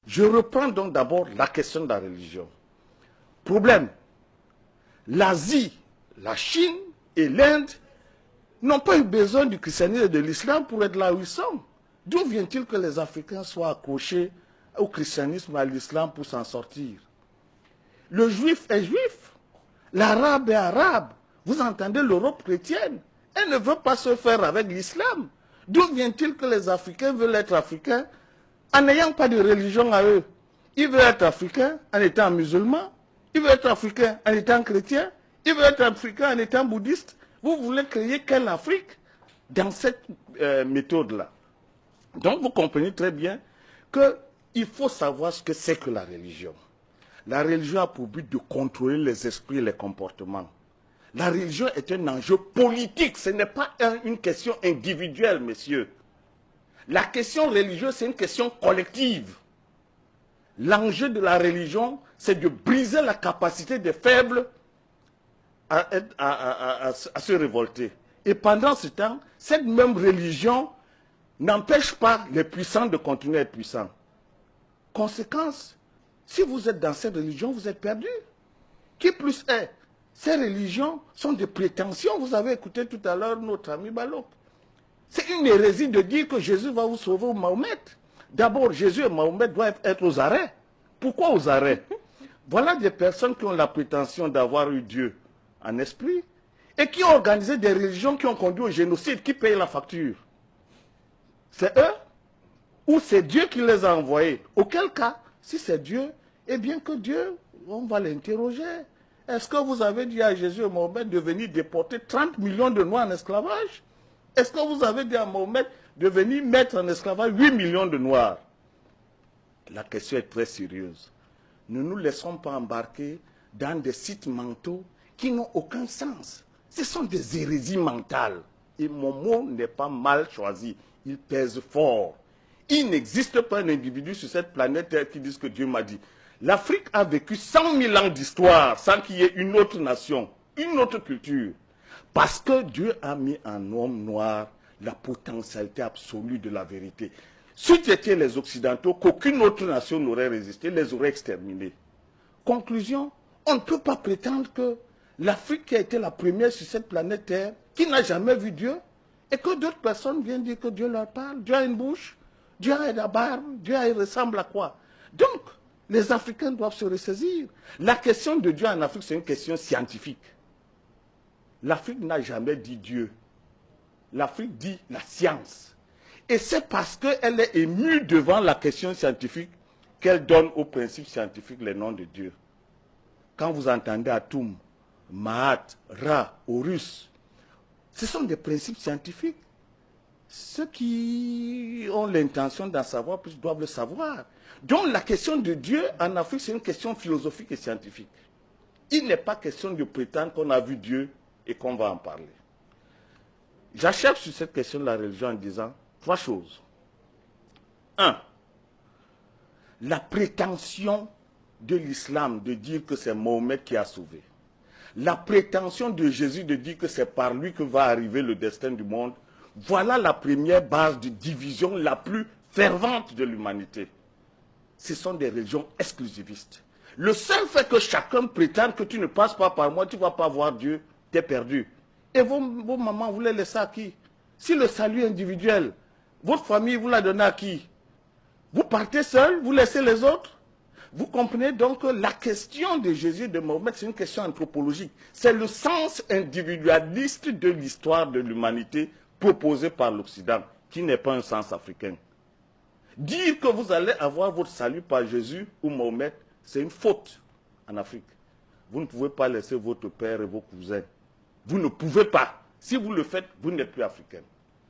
Je reprends donc d'abord la question de la religion. Problème, l'Asie, la Chine et l'Inde n'ont pas eu besoin du christianisme et de l'islam pour être là où ils sont. D'où vient-il que les Africains soient accrochés au christianisme et à l'islam pour s'en sortir? Le juif est juif, l'arabe est arabe. Vous entendez l'Europe chrétienne? Elle ne veut pas se faire avec l'islam. D'où vient-il que les Africains veulent être africains en n'ayant pas de religion à eux? Ils veulent être africains en étant musulmans, ils veulent être africains en étant chrétiens, ils veulent être africains en étant bouddhistes. Vous voulez créer quelle Afrique dans cette méthode-là? Donc vous comprenez très bien qu'il faut savoir ce que c'est que la religion. La religion a pour but de contrôler les esprits et les comportements. La religion est un enjeu politique, ce n'est pas une question individuelle, messieurs. La question religieuse, c'est une question collective. L'enjeu de la religion, c'est de briser la capacité des faibles à se révolter. Et pendant ce temps, cette même religion n'empêche pas les puissants de continuer à être puissants. Conséquence, si vous êtes dans cette religion, vous êtes perdu. Qui plus est, ces religions sont des prétentions. Vous avez écouté tout à l'heure notre ami Balok. C'est une hérésie de dire que Jésus va vous sauver ou Mahomet. D'abord, Jésus et Mahomet doivent être aux arrêts. Pourquoi aux arrêts? Voilà des personnes qui ont la prétention d'avoir eu Dieu en esprit et qui ont organisé des religions qui ont conduit au génocide. Qui paye la facture? C'est eux ou c'est Dieu qui les a envoyés? Auquel cas, si c'est Dieu, eh bien que Dieu, on va l'interroger. Est-ce que vous avez dit à Jésus et Mahomet de venir déporter 30 millions de Noirs en esclavage? Est-ce que vous avez dit à Mahomet de venir mettre en esclavage 8 millions de Noirs? La question est très sérieuse. Ne nous laissons pas embarquer dans des sites mentaux qui n'ont aucun sens. Ce sont des hérésies mentales. Et mon mot n'est pas mal choisi. Il pèse fort. Il n'existe pas un individu sur cette planète Terre qui dise que Dieu m'a dit. L'Afrique a vécu 100 000 ans d'histoire sans qu'il y ait une autre nation, une autre culture. Parce que Dieu a mis en homme noir la potentialité absolue de la vérité. Si c'était les Occidentaux, qu'aucune autre nation n'aurait résisté, les aurait exterminés. Conclusion, on ne peut pas prétendre que l'Afrique qui a été la première sur cette planète Terre, qui n'a jamais vu Dieu, et que d'autres personnes viennent dire que Dieu leur parle. Dieu a une bouche, Dieu a la barbe, Dieu ressemble à quoi? Donc, les Africains doivent se ressaisir. La question de Dieu en Afrique, c'est une question scientifique. L'Afrique n'a jamais dit Dieu. L'Afrique dit la science. Et c'est parce qu'elle est émue devant la question scientifique qu'elle donne aux principes scientifiques les noms de Dieu. Quand vous entendez Atum, Mahat, Ra, Horus, ce sont des principes scientifiques. Ceux qui ont l'intention d'en savoir plus doivent le savoir. Donc la question de Dieu en Afrique, c'est une question philosophique et scientifique. Il n'est pas question de prétendre qu'on a vu Dieu et qu'on va en parler. J'achève sur cette question de la religion en disant 3 choses. 1. La prétention de l'islam de dire que c'est Mahomet qui a sauvé. La prétention de Jésus de dire que c'est par lui que va arriver le destin du monde. Voilà la première base de division la plus fervente de l'humanité. Ce sont des religions exclusivistes. Le seul fait que chacun prétende que tu ne passes pas par moi, tu ne vas pas voir Dieu, tu es perdu. Et vos mamans, vous les laissez à qui? Si le salut est individuel, votre famille, vous la donnez à qui? Vous partez seul, vous laissez les autres? Vous comprenez donc que la question de Jésus et de Mahomet, c'est une question anthropologique. C'est le sens individualiste de l'histoire de l'humanité proposé par l'Occident, qui n'est pas un sens africain. Dire que vous allez avoir votre salut par Jésus ou Mahomet, c'est une faute en Afrique. Vous ne pouvez pas laisser votre père et vos cousins. Vous ne pouvez pas. Si vous le faites, vous n'êtes plus africain.